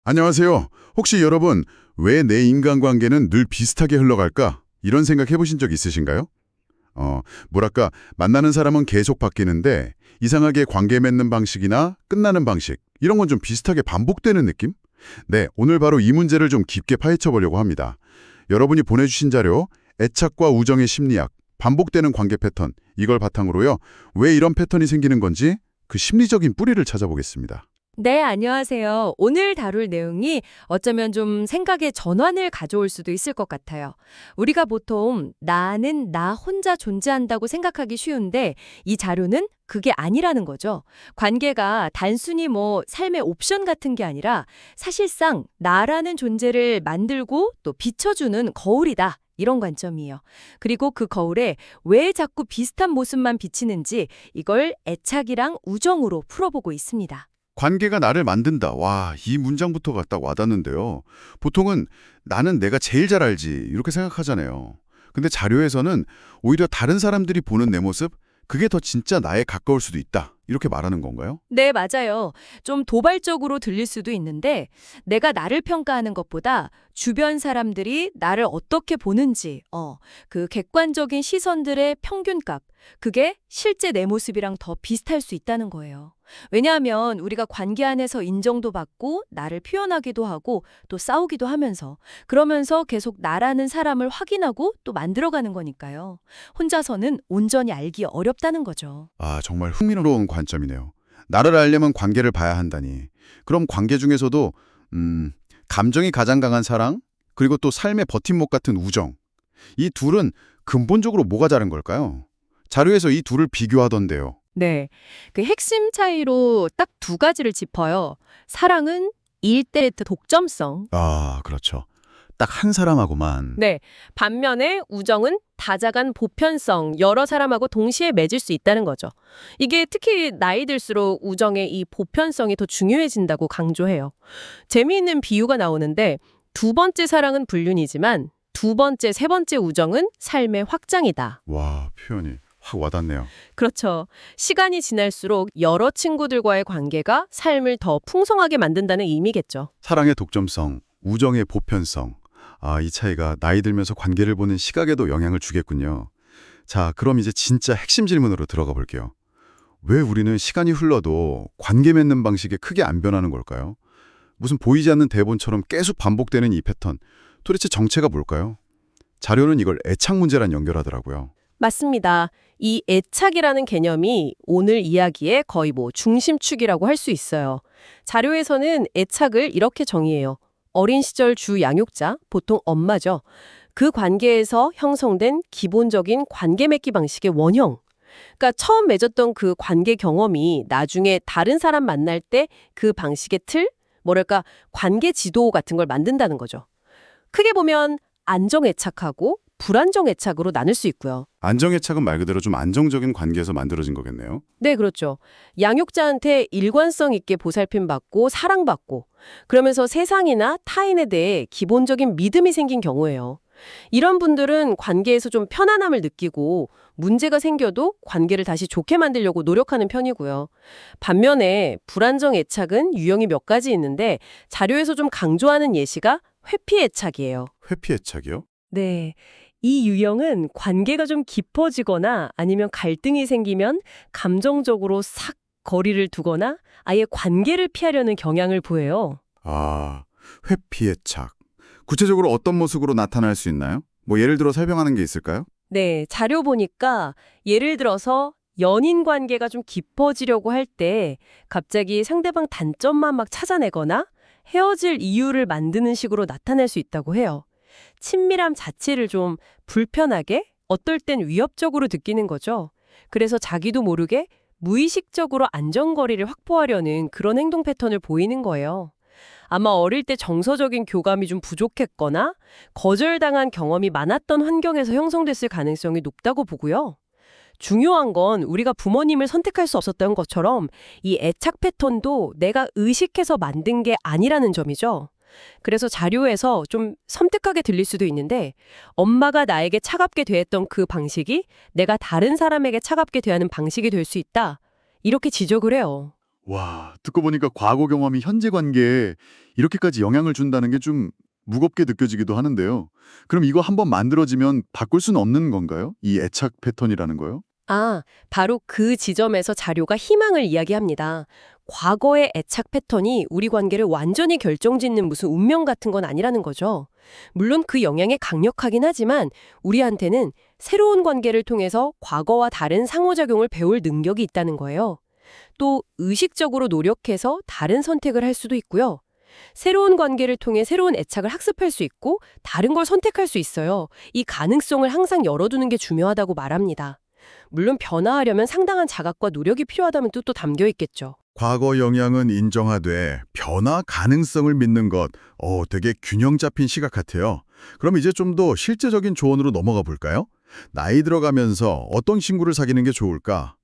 안녕하세요. 혹시 여러분, 왜 내 인간관계는 늘 비슷하게 흘러갈까? 이런 생각 해보신 적 있으신가요? 뭐랄까, 만나는 사람은 계속 바뀌는데 이상하게 관계 맺는 방식이나 끝나는 방식, 이런 건 좀 비슷하게 반복되는 느낌? 네, 오늘 바로 이 문제를 좀 깊게 파헤쳐 보려고 합니다. 여러분이 보내주신 자료, 애착과 우정의 심리학, 반복되는 관계 패턴, 이걸 바탕으로요. 왜 이런 패턴이 생기는 건지 그 심리적인 뿌리를 찾아보겠습니다. 네, 안녕하세요. 오늘 다룰 내용이 어쩌면 좀 생각의 전환을 가져올 수도 있을 것 같아요. 우리가 보통 나는 나 혼자 존재한다고 생각하기 쉬운데 이 자료는 그게 아니라는 거죠. 관계가 단순히 삶의 옵션 같은 게 아니라 사실상 나라는 존재를 만들고 또 비춰주는 거울이다. 이런 관점이에요. 그리고 그 거울에 왜 자꾸 비슷한 모습만 비치는지 이걸 애착이랑 우정으로 풀어보고 있습니다. 관계가 나를 만든다. 와, 이 문장부터가 딱 와닿는데요. 보통은 나는 내가 제일 잘 알지 이렇게 생각하잖아요. 근데 자료에서는 오히려 다른 사람들이 보는 내 모습, 그게 더 진짜 나에 가까울 수도 있다. 이렇게 말하는 건가요? 네, 맞아요. 좀 도발적으로 들릴 수도 있는데 내가 나를 평가하는 것보다 주변 사람들이 나를 어떻게 보는지, 그 객관적인 시선들의 평균값, 그게 실제 내 모습이랑 더 비슷할 수 있다는 거예요. 왜냐하면 우리가 관계 안에서 인정도 받고 나를 표현하기도 하고 또 싸우기도 하면서 그러면서 계속 나라는 사람을 확인하고 또 만들어가는 거니까요. 혼자서는 온전히 알기 어렵다는 거죠. 아, 정말 흥미로운 관점이네요. 나를 알려면 관계를 봐야 한다니. 그럼 관계 중에서도 감정이 가장 강한 사랑, 그리고 또 삶의 버팀목 같은 우정. 이 둘은 근본적으로 뭐가 다른 걸까요? 자료에서 이 둘을 비교하던데요. 네. 그 핵심 차이로 딱 두 가지를 짚어요. 사랑은 일대 독점성. 아, 그렇죠. 딱 한 사람하고만. 네. 반면에 우정은 다자간 보편성, 여러 사람하고 동시에 맺을 수 있다는 거죠. 이게 특히 나이 들수록 우정의 이 보편성이 더 중요해진다고 강조해요. 재미있는 비유가 나오는데 두 번째 사랑은 불륜이지만 두 번째, 세 번째 우정은 삶의 확장이다. 와, 표현이 확 와닿네요. 그렇죠. 시간이 지날수록 여러 친구들과의 관계가 삶을 더 풍성하게 만든다는 의미겠죠. 사랑의 독점성, 우정의 보편성. 아, 이 차이가 나이 들면서 관계를 보는 시각에도 영향을 주겠군요. 자, 그럼 이제 진짜 핵심 질문으로 들어가 볼게요. 왜 우리는 시간이 흘러도 관계 맺는 방식이 크게 안 변하는 걸까요? 무슨 보이지 않는 대본처럼 계속 반복되는 이 패턴. 도대체 정체가 뭘까요? 자료는 이걸 애착 문제란 연결하더라고요. 맞습니다. 이 애착이라는 개념이 오늘 이야기의 거의 중심축이라고 할 수 있어요. 자료에서는 애착을 이렇게 정의해요. 어린 시절 주 양육자, 보통 엄마죠. 그 관계에서 형성된 기본적인 관계 맺기 방식의 원형. 그러니까 처음 맺었던 그 관계 경험이 나중에 다른 사람 만날 때 그 방식의 틀, 뭐랄까 관계 지도 같은 걸 만든다는 거죠. 크게 보면 안정애착하고 불안정애착으로 나눌 수 있고요. 안정애착은 말 그대로 좀 안정적인 관계에서 만들어진 거겠네요. 네, 그렇죠. 양육자한테 일관성 있게 보살핌받고 사랑받고 그러면서 세상이나 타인에 대해 기본적인 믿음이 생긴 경우예요. 이런 분들은 관계에서 좀 편안함을 느끼고 문제가 생겨도 관계를 다시 좋게 만들려고 노력하는 편이고요. 반면에 불안정 애착은 유형이 몇 가지 있는데 자료에서 좀 강조하는 예시가 회피 애착이에요. 회피애착이요? 네. 이 유형은 관계가 좀 깊어지거나 아니면 갈등이 생기면 감정적으로 싹 거리를 두거나 아예 관계를 피하려는 경향을 보여요. 아, 회피애착. 구체적으로 어떤 모습으로 나타날 수 있나요? 뭐 예를 들어 설명하는 게 있을까요? 네, 자료 보니까 예를 들어서 연인 관계가 좀 깊어지려고 할 때 갑자기 상대방 단점만 막 찾아내거나 헤어질 이유를 만드는 식으로 나타낼 수 있다고 해요. 친밀함 자체를 좀 불편하게, 어떨 땐 위협적으로 느끼는 거죠. 그래서 자기도 모르게 무의식적으로 안전거리를 확보하려는 그런 행동 패턴을 보이는 거예요. 아마 어릴 때 정서적인 교감이 좀 부족했거나 거절당한 경험이 많았던 환경에서 형성됐을 가능성이 높다고 보고요. 중요한 건 우리가 부모님을 선택할 수 없었던 것처럼 이 애착 패턴도 내가 의식해서 만든 게 아니라는 점이죠. 그래서 자료에서 좀 섬뜩하게 들릴 수도 있는데 엄마가 나에게 차갑게 대했던 그 방식이 내가 다른 사람에게 차갑게 대하는 방식이 될 수 있다. 이렇게 지적을 해요. 와, 듣고 보니까 과거 경험이 현재 관계에 이렇게까지 영향을 준다는 게 좀 무겁게 느껴지기도 하는데요. 그럼 이거 한번 만들어지면 바꿀 수는 없는 건가요? 이 애착 패턴이라는 거요? 아, 바로 그 지점에서 자료가 희망을 이야기합니다. 과거의 애착 패턴이 우리 관계를 완전히 결정짓는 무슨 운명 같은 건 아니라는 거죠. 물론 그 영향이 강력하긴 하지만 우리한테는 새로운 관계를 통해서 과거와 다른 상호작용을 배울 능력이 있다는 거예요. 또 의식적으로 노력해서 다른 선택을 할 수도 있고요. 새로운 관계를 통해 새로운 애착을 학습할 수 있고 다른 걸 선택할 수 있어요. 이 가능성을 항상 열어두는 게 중요하다고 말합니다. 물론 변화하려면 상당한 자각과 노력이 필요하다는 뜻도 담겨 있겠죠. 과거 영향은 인정하되 변화 가능성을 믿는 것, 되게 균형 잡힌 시각 같아요. 그럼 이제 좀 더 실제적인 조언으로 넘어가 볼까요? 나이 들어가면서 어떤 친구를 사귀는 게 좋을까?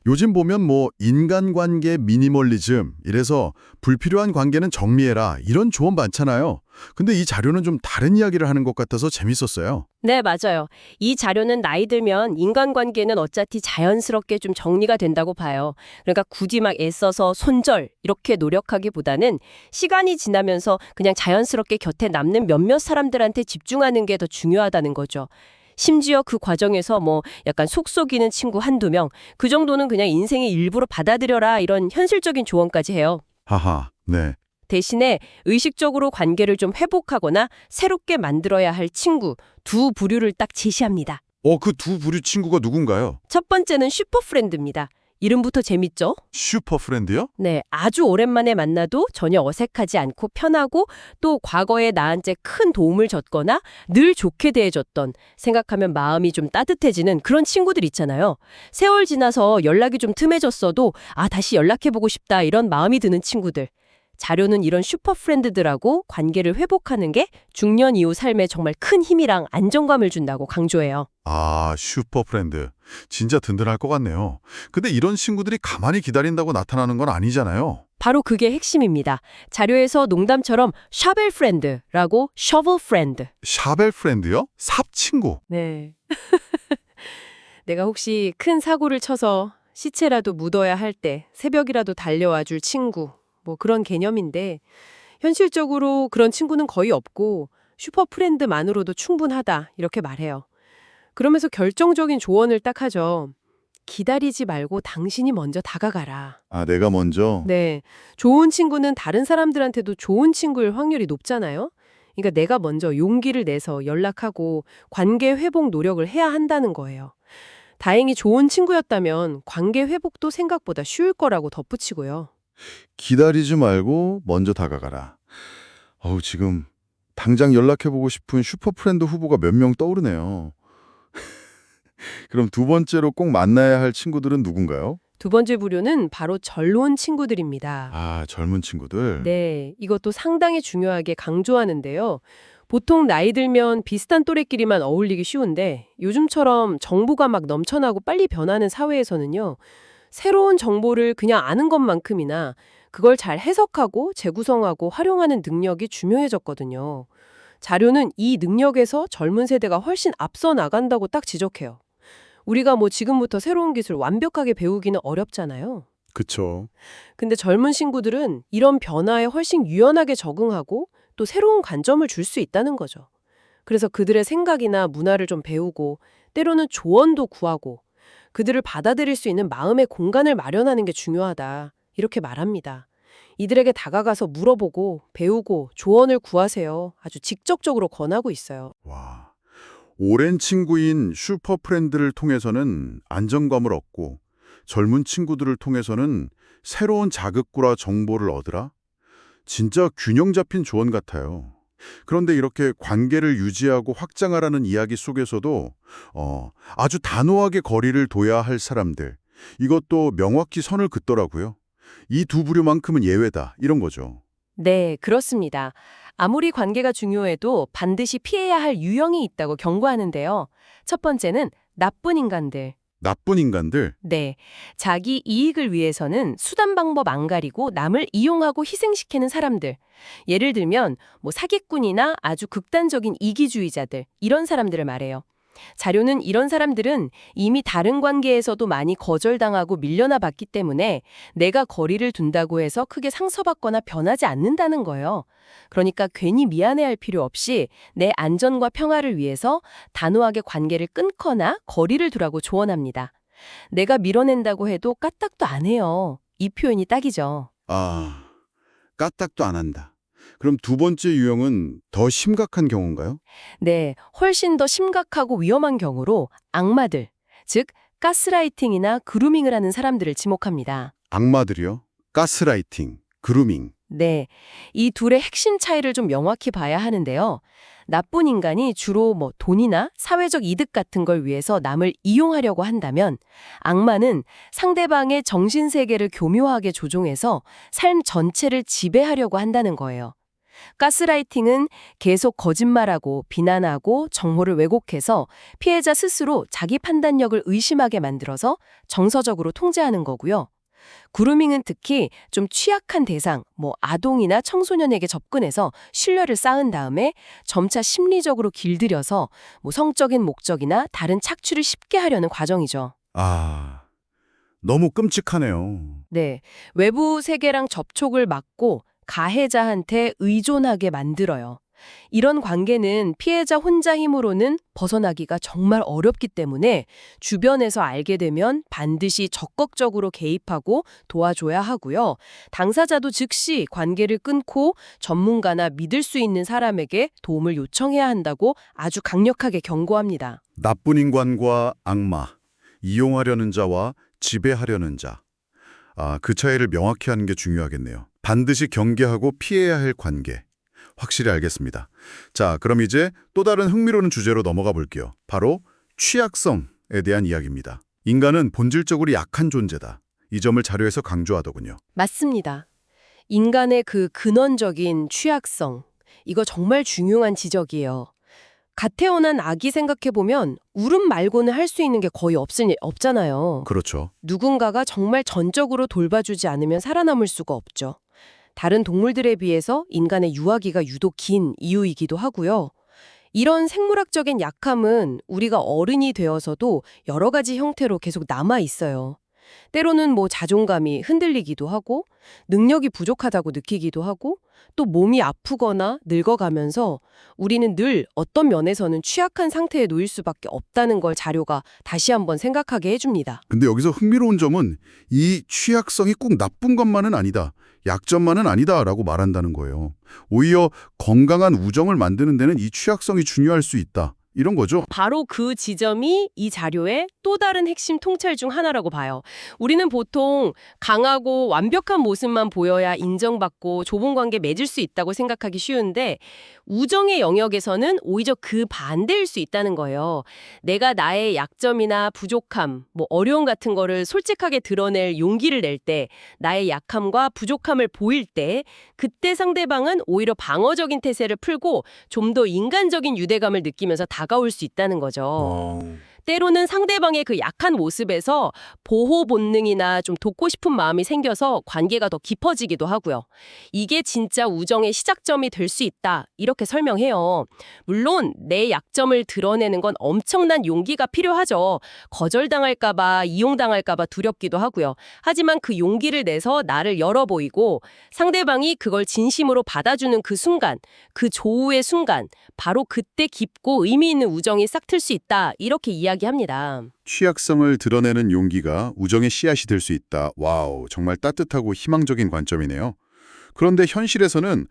요즘 보면 인간관계 미니멀리즘, 이래서 불필요한 관계는 정리해라, 이런 조언 많잖아요. 근데 이 자료는 좀 다른 이야기를 하는 것 같아서 재밌었어요. 네, 맞아요. 이 자료는 나이 들면 인간관계는 어차피 자연스럽게 좀 정리가 된다고 봐요. 그러니까 굳이 막 애써서 손절 이렇게 노력하기보다는 시간이 지나면서 그냥 자연스럽게 곁에 남는 몇몇 사람들한테 집중하는 게 더 중요하다는 거죠. 심지어 그 과정에서 약간 속 속이는 친구 한두 명, 그 정도는 그냥 인생의 일부로 받아들여라, 이런 현실적인 조언까지 해요. 하하, 네. 대신에 의식적으로 관계를 좀 회복하거나 새롭게 만들어야 할 친구 두 부류를 딱 제시합니다. 그 두 부류 친구가 누군가요? 첫 번째는 슈퍼프렌드입니다. 이름부터 재밌죠? 슈퍼프렌드요? 네, 아주 오랜만에 만나도 전혀 어색하지 않고 편하고 또 과거에 나한테 큰 도움을 줬거나 늘 좋게 대해줬던, 생각하면 마음이 좀 따뜻해지는 그런 친구들 있잖아요. 세월 지나서 연락이 좀 틈해졌어도 다시 연락해보고 싶다, 이런 마음이 드는 친구들. 자료는 이런 슈퍼프렌드들하고 관계를 회복하는 게 중년 이후 삶에 정말 큰 힘이랑 안정감을 준다고 강조해요. 슈퍼프렌드. 진짜 든든할 것 같네요. 근데 이런 친구들이 가만히 기다린다고 나타나는 건 아니잖아요. 바로 그게 핵심입니다. 자료에서 농담처럼 샤벨 프렌드라고 shovel friend. 샤벨 프렌드요? 삽 친구. 네. 내가 혹시 큰 사고를 쳐서 시체라도 묻어야 할 때 새벽이라도 달려와 줄 친구, 그런 개념인데 현실적으로 그런 친구는 거의 없고 슈퍼 프렌드만으로도 충분하다, 이렇게 말해요. 그러면서 결정적인 조언을 딱 하죠. 기다리지 말고 당신이 먼저 다가가라. 내가 먼저? 네, 좋은 친구는 다른 사람들한테도 좋은 친구일 확률이 높잖아요. 그러니까 내가 먼저 용기를 내서 연락하고 관계 회복 노력을 해야 한다는 거예요. 다행히 좋은 친구였다면 관계 회복도 생각보다 쉬울 거라고 덧붙이고요. 기다리지 말고 먼저 다가가라. 지금 당장 연락해보고 싶은 슈퍼프렌드 후보가 몇 명 떠오르네요. 그럼 두 번째로 꼭 만나야 할 친구들은 누군가요? 두 번째 부류는 바로 젊은 친구들입니다. 젊은 친구들. 네, 이것도 상당히 중요하게 강조하는데요. 보통 나이 들면 비슷한 또래끼리만 어울리기 쉬운데 요즘처럼 정보가 막 넘쳐나고 빨리 변하는 사회에서는요, 새로운 정보를 그냥 아는 것만큼이나 그걸 잘 해석하고 재구성하고 활용하는 능력이 중요해졌거든요. 자료는 이 능력에서 젊은 세대가 훨씬 앞서 나간다고 딱 지적해요. 우리가 지금부터 새로운 기술 완벽하게 배우기는 어렵잖아요. 그쵸. 근데 젊은 친구들은 이런 변화에 훨씬 유연하게 적응하고 또 새로운 관점을 줄 수 있다는 거죠. 그래서 그들의 생각이나 문화를 좀 배우고 때로는 조언도 구하고 그들을 받아들일 수 있는 마음의 공간을 마련하는 게 중요하다, 이렇게 말합니다. 이들에게 다가가서 물어보고 배우고 조언을 구하세요. 아주 직접적으로 권하고 있어요. 와, 오랜 친구인 슈퍼프렌드를 통해서는 안정감을 얻고 젊은 친구들을 통해서는 새로운 자극구라 정보를 얻으라? 진짜 균형 잡힌 조언 같아요. 그런데 이렇게 관계를 유지하고 확장하라는 이야기 속에서도 아주 단호하게 거리를 둬야 할 사람들, 이것도 명확히 선을 긋더라고요. 이 두 부류만큼은 예외다, 이런 거죠. 네, 그렇습니다. 아무리 관계가 중요해도 반드시 피해야 할 유형이 있다고 경고하는데요. 첫 번째는 나쁜 인간들. 나쁜 인간들? 네, 자기 이익을 위해서는 수단 방법 안 가리고 남을 이용하고 희생시키는 사람들. 예를 들면 사기꾼이나 아주 극단적인 이기주의자들, 이런 사람들을 말해요. 자료는 이런 사람들은 이미 다른 관계에서도 많이 거절당하고 밀려나 봤기 때문에 내가 거리를 둔다고 해서 크게 상처받거나 변하지 않는다는 거예요. 그러니까 괜히 미안해할 필요 없이 내 안전과 평화를 위해서 단호하게 관계를 끊거나 거리를 두라고 조언합니다. 내가 밀어낸다고 해도 까딱도 안 해요. 이 표현이 딱이죠. 아, 까딱도 안 한다. 그럼 두 번째 유형은 더 심각한 경우인가요? 네, 훨씬 더 심각하고 위험한 경우로 악마들, 즉 가스라이팅이나 그루밍을 하는 사람들을 지목합니다. 악마들이요? 가스라이팅, 그루밍. 네, 이 둘의 핵심 차이를 좀 명확히 봐야 하는데요. 나쁜 인간이 주로 돈이나 사회적 이득 같은 걸 위해서 남을 이용하려고 한다면 악마는 상대방의 정신세계를 교묘하게 조종해서 삶 전체를 지배하려고 한다는 거예요. 가스라이팅은 계속 거짓말하고 비난하고 정보를 왜곡해서 피해자 스스로 자기 판단력을 의심하게 만들어서 정서적으로 통제하는 거고요. 그루밍은 특히 좀 취약한 대상, 아동이나 청소년에게 접근해서 신뢰를 쌓은 다음에 점차 심리적으로 길들여서 성적인 목적이나 다른 착취를 쉽게 하려는 과정이죠. 아, 너무 끔찍하네요. 네, 외부 세계랑 접촉을 막고 가해자한테 의존하게 만들어요. 이런 관계는 피해자 혼자 힘으로는 벗어나기가 정말 어렵기 때문에 주변에서 알게 되면 반드시 적극적으로 개입하고 도와줘야 하고요. 당사자도 즉시 관계를 끊고 전문가나 믿을 수 있는 사람에게 도움을 요청해야 한다고 아주 강력하게 경고합니다. 나쁜 인간과 악마, 이용하려는 자와 지배하려는 자. 그 차이를 명확히 하는 게 중요하겠네요. 반드시 경계하고 피해야 할 관계. 확실히 알겠습니다. 자, 그럼 이제 또 다른 흥미로운 주제로 넘어가 볼게요. 바로 취약성에 대한 이야기입니다. 인간은 본질적으로 약한 존재다. 이 점을 자료에서 강조하더군요. 맞습니다. 인간의 그 근원적인 취약성, 이거 정말 중요한 지적이에요. 갓 태어난 아기 생각해보면 울음 말고는 할 수 있는 게 거의 없잖아요. 그렇죠. 누군가가 정말 전적으로 돌봐주지 않으면 살아남을 수가 없죠. 다른 동물들에 비해서 인간의 유아기가 유독 긴 이유이기도 하고요. 이런 생물학적인 약함은 우리가 어른이 되어서도 여러 가지 형태로 계속 남아 있어요. 때로는 자존감이 흔들리기도 하고 능력이 부족하다고 느끼기도 하고 또 몸이 아프거나 늙어가면서 우리는 늘 어떤 면에서는 취약한 상태에 놓일 수밖에 없다는 걸 자료가 다시 한번 생각하게 해줍니다. 근데 여기서 흥미로운 점은 이 취약성이 꼭 나쁜 것만은 아니다. 약점만은 아니다라고 말한다는 거예요. 오히려 건강한 우정을 만드는 데는 이 취약성이 중요할 수 있다. 이런 거죠. 바로 그 지점이 이 자료의 또 다른 핵심 통찰 중 하나라고 봐요. 우리는 보통 강하고 완벽한 모습만 보여야 인정받고 좁은 관계 맺을 수 있다고 생각하기 쉬운데 우정의 영역에서는 오히려 그 반대일 수 있다는 거예요. 내가 나의 약점이나 부족함, 어려움 같은 거를 솔직하게 드러낼 용기를 낼 때, 나의 약함과 부족함을 보일 때 그때 상대방은 오히려 방어적인 태세를 풀고 좀 더 인간적인 유대감을 느끼면서 다가올 수 있다는 거죠. 때로는 상대방의 그 약한 모습에서 보호 본능이나 좀 돕고 싶은 마음이 생겨서 관계가 더 깊어지기도 하고요. 이게 진짜 우정의 시작점이 될 수 있다. 이렇게 설명해요. 물론 내 약점을 드러내는 건 엄청난 용기가 필요하죠. 거절당할까 봐, 이용당할까 봐 두렵기도 하고요. 하지만 그 용기를 내서 나를 열어 보이고 상대방이 그걸 진심으로 받아주는 그 순간, 그 조우의 순간, 바로 그때 깊고 의미 있는 우정이 싹틀 수 있다. 이렇게 이야기합니다. 취약성을 드러내는 용기가 우정의 씨앗이 될 수 있다. 와우, 정말 따뜻하고 희망적인 관점이네요. 그런데 현실에서는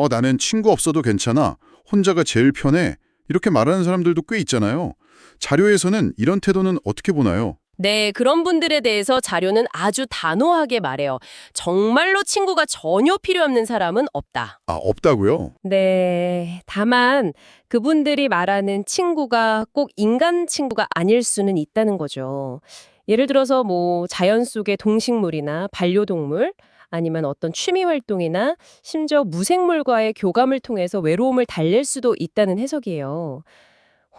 나는 친구 없어도 괜찮아. 혼자가 제일 편해. 이렇게 말하는 사람들도 꽤 있잖아요. 자료에서는 이런 태도는 어떻게 보나요? 네, 그런 분들에 대해서 자료는 아주 단호하게 말해요. 정말로 친구가 전혀 필요 없는 사람은 없다. 없다고요? 네, 다만 그분들이 말하는 친구가 꼭 인간 친구가 아닐 수는 있다는 거죠. 예를 들어서 자연 속의 동식물이나 반려동물, 아니면 어떤 취미 활동이나 심지어 무생물과의 교감을 통해서 외로움을 달랠 수도 있다는 해석이에요.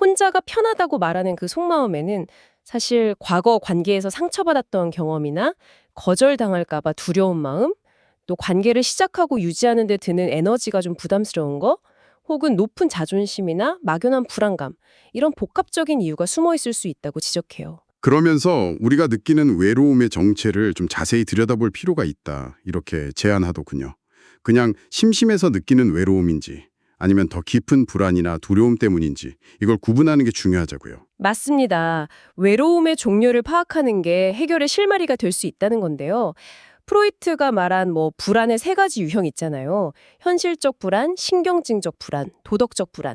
혼자가 편하다고 말하는 그 속마음에는 사실 과거 관계에서 상처받았던 경험이나 거절당할까 봐 두려운 마음, 또 관계를 시작하고 유지하는 데 드는 에너지가 좀 부담스러운 거, 혹은 높은 자존심이나 막연한 불안감, 이런 복합적인 이유가 숨어 있을 수 있다고 지적해요. 그러면서 우리가 느끼는 외로움의 정체를 좀 자세히 들여다볼 필요가 있다. 이렇게 제안하더군요. 그냥 심심해서 느끼는 외로움인지 아니면 더 깊은 불안이나 두려움 때문인지 이걸 구분하는 게 중요하자고요. 맞습니다. 외로움의 종류를 파악하는 게 해결의 실마리가 될 수 있다는 건데요. 프로이트가 말한 불안의 세 가지 유형 있잖아요. 현실적 불안, 신경증적 불안, 도덕적 불안.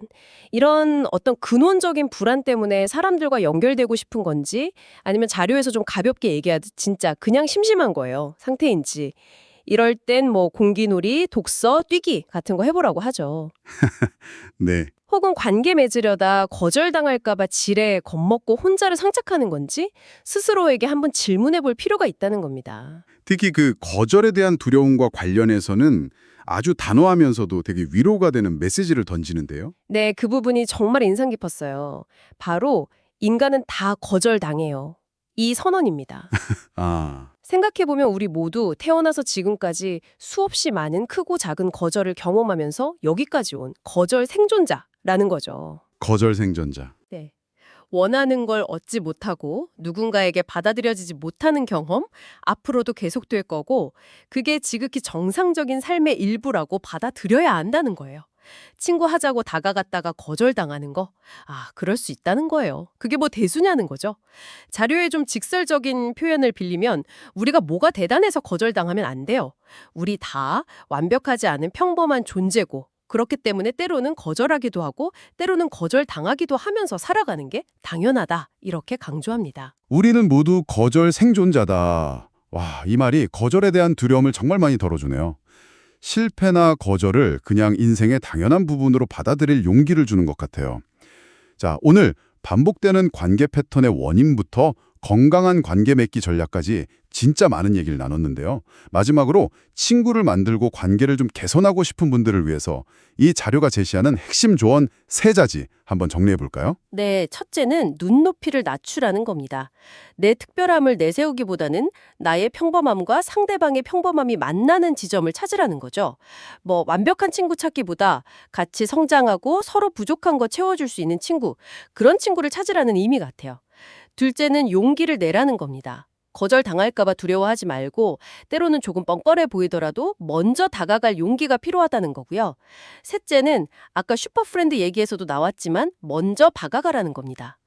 이런 어떤 근원적인 불안 때문에 사람들과 연결되고 싶은 건지 아니면 자료에서 좀 가볍게 얘기하듯 진짜 그냥 심심한 거예요. 상태인지. 이럴 땐 공기놀이, 독서, 뛰기 같은 거 해보라고 하죠. 네. 혹은 관계 맺으려다 거절당할까봐 지레 겁먹고 혼자를 상착하는 건지 스스로에게 한번 질문해 볼 필요가 있다는 겁니다. 특히 그 거절에 대한 두려움과 관련해서는 아주 단호하면서도 되게 위로가 되는 메시지를 던지는데요. 네, 그 부분이 정말 인상 깊었어요. 바로 인간은 다 거절당해요. 이 선언입니다. 아, 생각해보면 우리 모두 태어나서 지금까지 수없이 많은 크고 작은 거절을 경험하면서 여기까지 온 거절 생존자라는 거죠. 거절 생존자. 네. 원하는 걸 얻지 못하고 누군가에게 받아들여지지 못하는 경험, 앞으로도 계속될 거고 그게 지극히 정상적인 삶의 일부라고 받아들여야 한다는 거예요. 친구 하자고 다가갔다가 거절당하는 거? 그럴 수 있다는 거예요. 그게 대수냐는 거죠. 자료에 좀 직설적인 표현을 빌리면 우리가 뭐가 대단해서 거절당하면 안 돼요. 우리 다 완벽하지 않은 평범한 존재고 그렇기 때문에 때로는 거절하기도 하고 때로는 거절당하기도 하면서 살아가는 게 당연하다. 이렇게 강조합니다. 우리는 모두 거절 생존자다. 와, 이 말이 거절에 대한 두려움을 정말 많이 덜어주네요. 실패나 거절을 그냥 인생의 당연한 부분으로 받아들일 용기를 주는 것 같아요. 자, 오늘 반복되는 관계 패턴의 원인부터 건강한 관계 맺기 전략까지 진짜 많은 얘기를 나눴는데요. 마지막으로 친구를 만들고 관계를 좀 개선하고 싶은 분들을 위해서 이 자료가 제시하는 핵심 조언 3가지 한번 정리해 볼까요? 네, 첫째는 눈높이를 낮추라는 겁니다. 내 특별함을 내세우기보다는 나의 평범함과 상대방의 평범함이 만나는 지점을 찾으라는 거죠. 완벽한 친구 찾기보다 같이 성장하고 서로 부족한 거 채워줄 수 있는 친구, 그런 친구를 찾으라는 의미 같아요. 둘째는 용기를 내라는 겁니다. 거절당할까봐 두려워하지 말고 때로는 조금 뻔뻔해 보이더라도 먼저 다가갈 용기가 필요하다는 거고요. 셋째는 아까 슈퍼프렌드 얘기에서도 나왔지만 먼저 다가가라는 겁니다.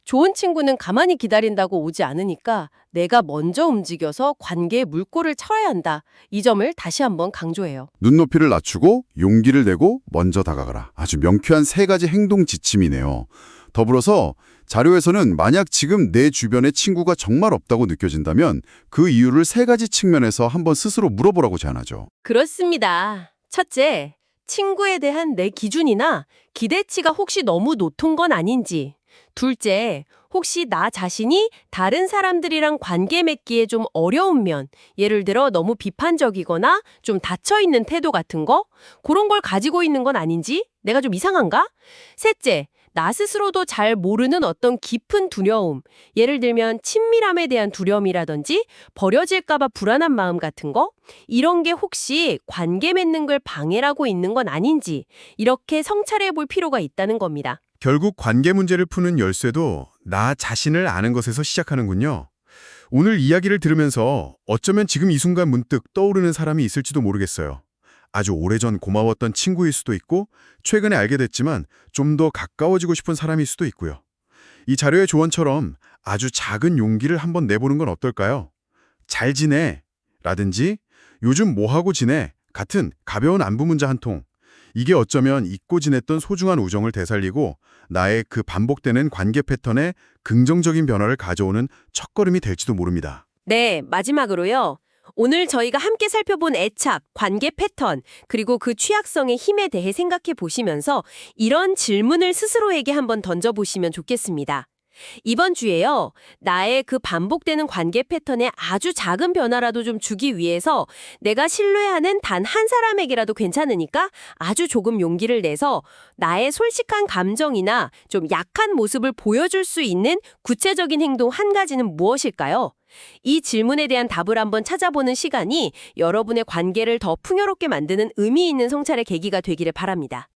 좋은 친구는 가만히 기다린다고 오지 않으니까 내가 먼저 움직여서 관계의 물꼬를 쳐야 한다. 이 점을 다시 한번 강조해요. 눈높이를 낮추고 용기를 내고 먼저 다가가라. 아주 명쾌한 3가지 행동 지침이네요. 더불어서 자료에서는 만약 지금 내 주변에 친구가 정말 없다고 느껴진다면 그 이유를 3가지 측면에서 한번 스스로 물어보라고 제안하죠. 그렇습니다. 첫째, 친구에 대한 내 기준이나 기대치가 혹시 너무 높은 건 아닌지. 둘째, 혹시 나 자신이 다른 사람들이랑 관계 맺기에 좀 어려운 면, 예를 들어 너무 비판적이거나 좀 닫혀있는 태도 같은 거? 그런 걸 가지고 있는 건 아닌지? 내가 좀 이상한가? 셋째, 나 스스로도 잘 모르는 어떤 깊은 두려움, 예를 들면 친밀함에 대한 두려움이라든지 버려질까봐 불안한 마음 같은 거? 이런 게 혹시 관계 맺는 걸 방해라고 있는 건 아닌지 이렇게 성찰해 볼 필요가 있다는 겁니다. 결국 관계 문제를 푸는 열쇠도 나 자신을 아는 것에서 시작하는군요. 오늘 이야기를 들으면서 어쩌면 지금 이 순간 문득 떠오르는 사람이 있을지도 모르겠어요. 아주 오래전 고마웠던 친구일 수도 있고 최근에 알게 됐지만 좀 더 가까워지고 싶은 사람일 수도 있고요. 이 자료의 조언처럼 아주 작은 용기를 한번 내보는 건 어떨까요? 잘 지내? 라든지 요즘 뭐하고 지내? 같은 가벼운 안부 문자 한 통. 이게 어쩌면 잊고 지냈던 소중한 우정을 되살리고 나의 그 반복되는 관계 패턴에 긍정적인 변화를 가져오는 첫걸음이 될지도 모릅니다. 네, 마지막으로요. 오늘 저희가 함께 살펴본 애착, 관계 패턴, 그리고 그 취약성의 힘에 대해 생각해 보시면서 이런 질문을 스스로에게 한번 던져보시면 좋겠습니다. 이번 주에요. 나의 그 반복되는 관계 패턴에 아주 작은 변화라도 좀 주기 위해서 내가 신뢰하는 단 한 사람에게라도 괜찮으니까 아주 조금 용기를 내서 나의 솔직한 감정이나 좀 약한 모습을 보여줄 수 있는 구체적인 행동 한 가지는 무엇일까요? 이 질문에 대한 답을 한번 찾아보는 시간이 여러분의 관계를 더 풍요롭게 만드는 의미 있는 성찰의 계기가 되기를 바랍니다.